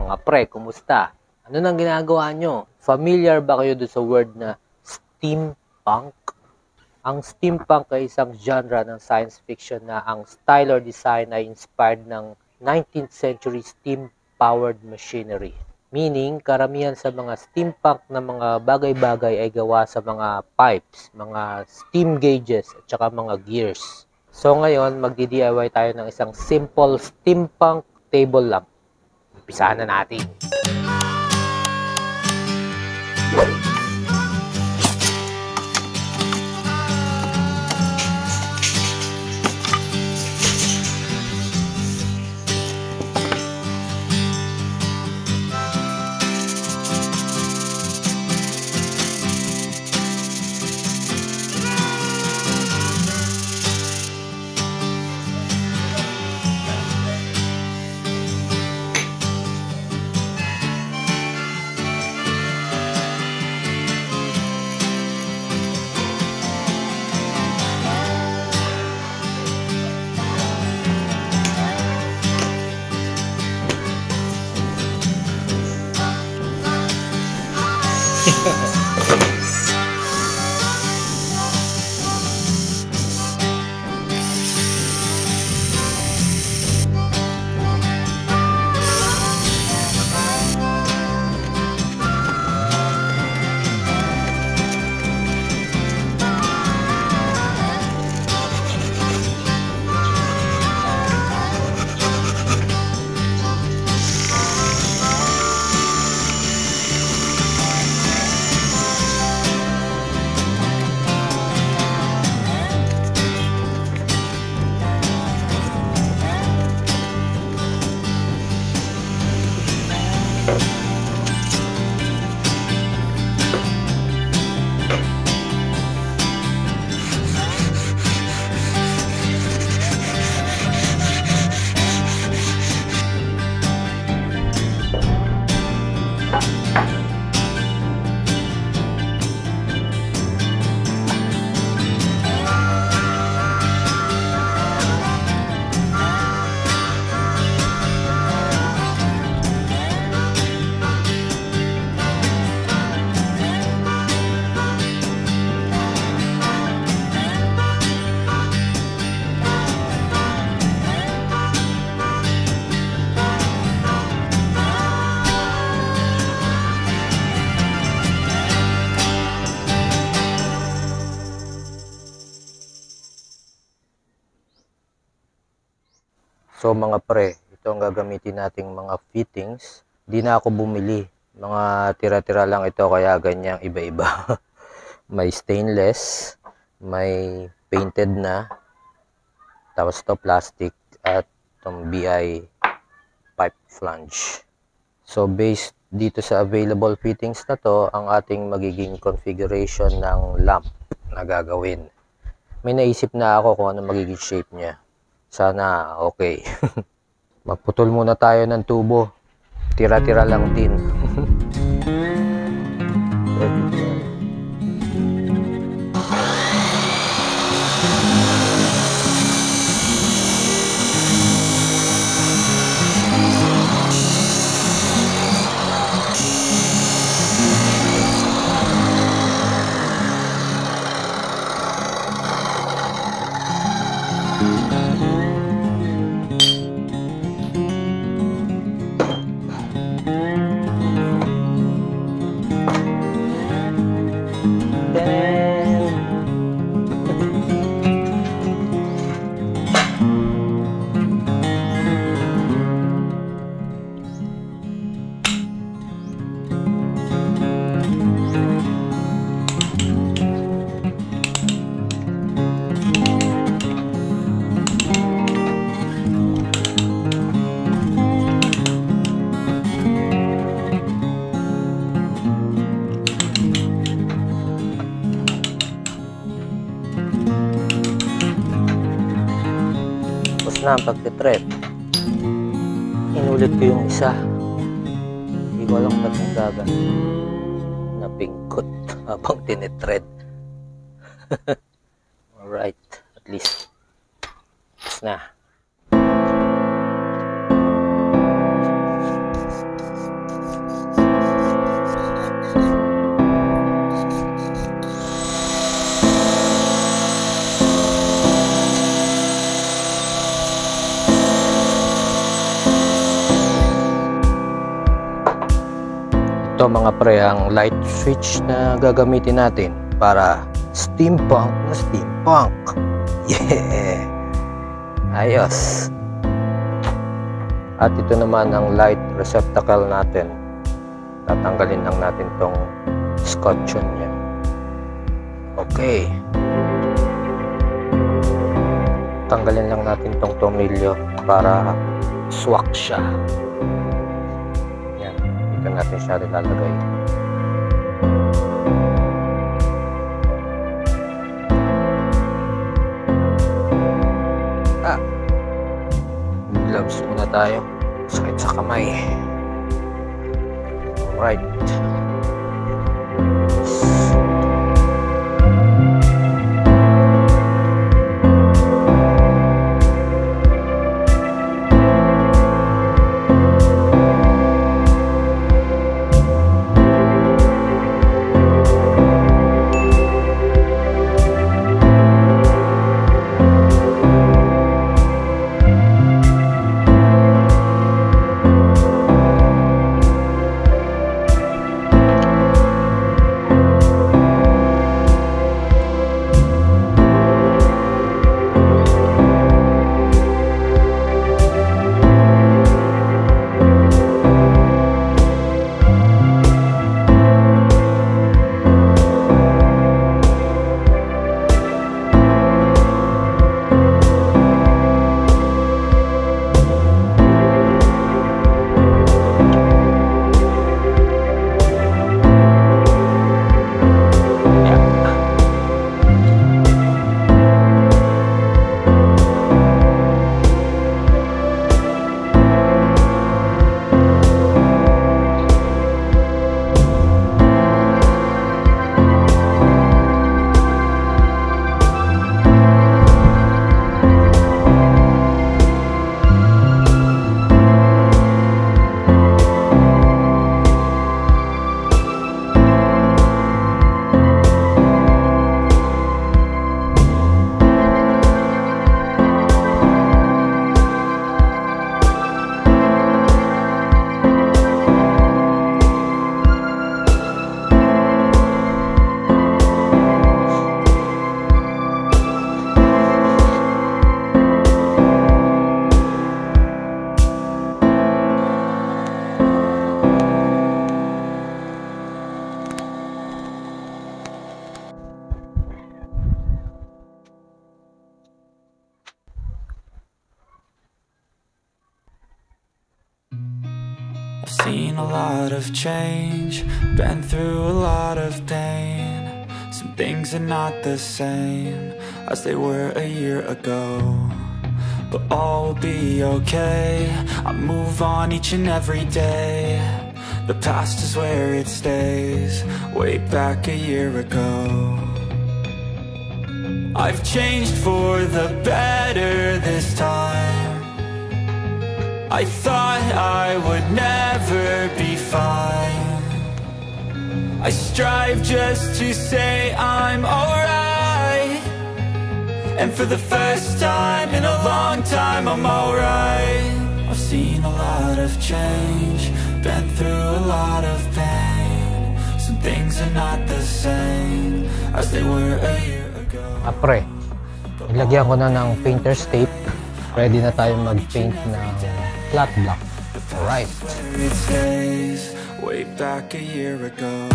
Mga pre, kumusta? Ano nang ginagawa nyo? Familiar ba kayo doon sa word na steampunk? Ang steampunk ay isang genre ng science fiction na ang style or design ay inspired ng 19th century steam-powered machinery. Meaning, karamihan sa mga steampunk na mga bagay-bagay ay gawa sa mga pipes, mga steam gauges, at saka mga gears. So ngayon, magdi-DIY tayo ng isang simple steampunk table lamp. Umpisahan na natin. So mga pre, ito ang gagamitin nating mga fittings. Di na ako bumili. Mga tira-tira lang ito kaya ganyang iba-iba. May stainless, may painted na, tapos ito plastic at itong BI pipe flange. So based dito sa available fittings na to, ang ating magiging configuration ng lamp na gagawin. May naisip na ako kung ano magiging shape niya. Sana okay. Magputol muna tayo ng tubo. Tira-tira lang din. Na ang pagtitrip. Inulit ko yung isa. Hindi ko alam ba't nagagan. Napingkot habang tinitread. Alright, at least. Tapos na. Ito mga pre, ang light switch na gagamitin natin para steampunk na steampunk. Yeah! Ayos! At ito naman ang light receptacle natin. Tatanggalin lang natin tong scotch niya. Okay. Tanggalin lang natin tong tornilyo para swak siya. Yan. Dito natin siya nilalagay. Gloves muna tayo. Sakit sa kamay. Alright. I've seen a lot of change, been through a lot of pain. Some things are not the same as they were a year ago, but all will be okay. I move on each and every day. The past is where it stays, way back a year ago. I've changed for the better this time. I thought I would never be fine. I strive just to say I'm alright, and for the first time in a long time I'm alright. I've seen a lot of change, been through a lot of pain. Some things are not the same as they were a year ago. Pre, nilagyan ko na ng painter's tape. Ready na tayo mag-paint ng flat block. Alright. It stays way back a year ago.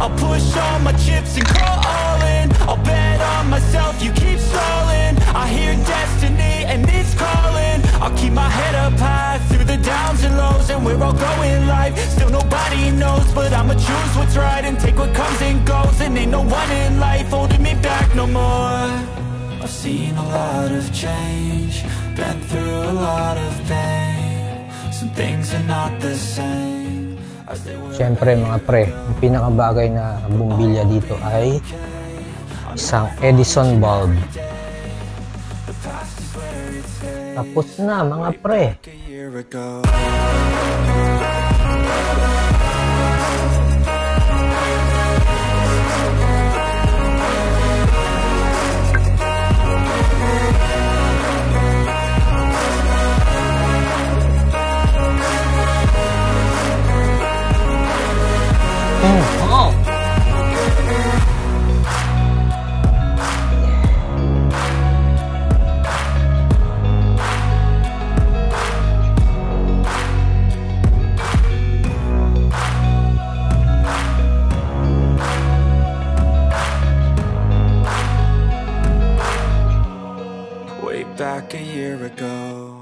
I'll push all my chips and go all in. I'll bet on myself, you keep stalling. I hear destiny and it's calling. I'll keep my head up high through the downs and lows, and we're all going live. Still nobody knows, but I'ma choose what's right and take what comes and goes. And ain't no one in life holding me back no more. I've seen a lot of change, been through a lot of pain. Some things are not the same. Siyempre mga pre, ang pinakabagay na bumbilya dito ay isang Edison bulb. Tapos na mga pre. A year ago. Oh. Way back a year ago.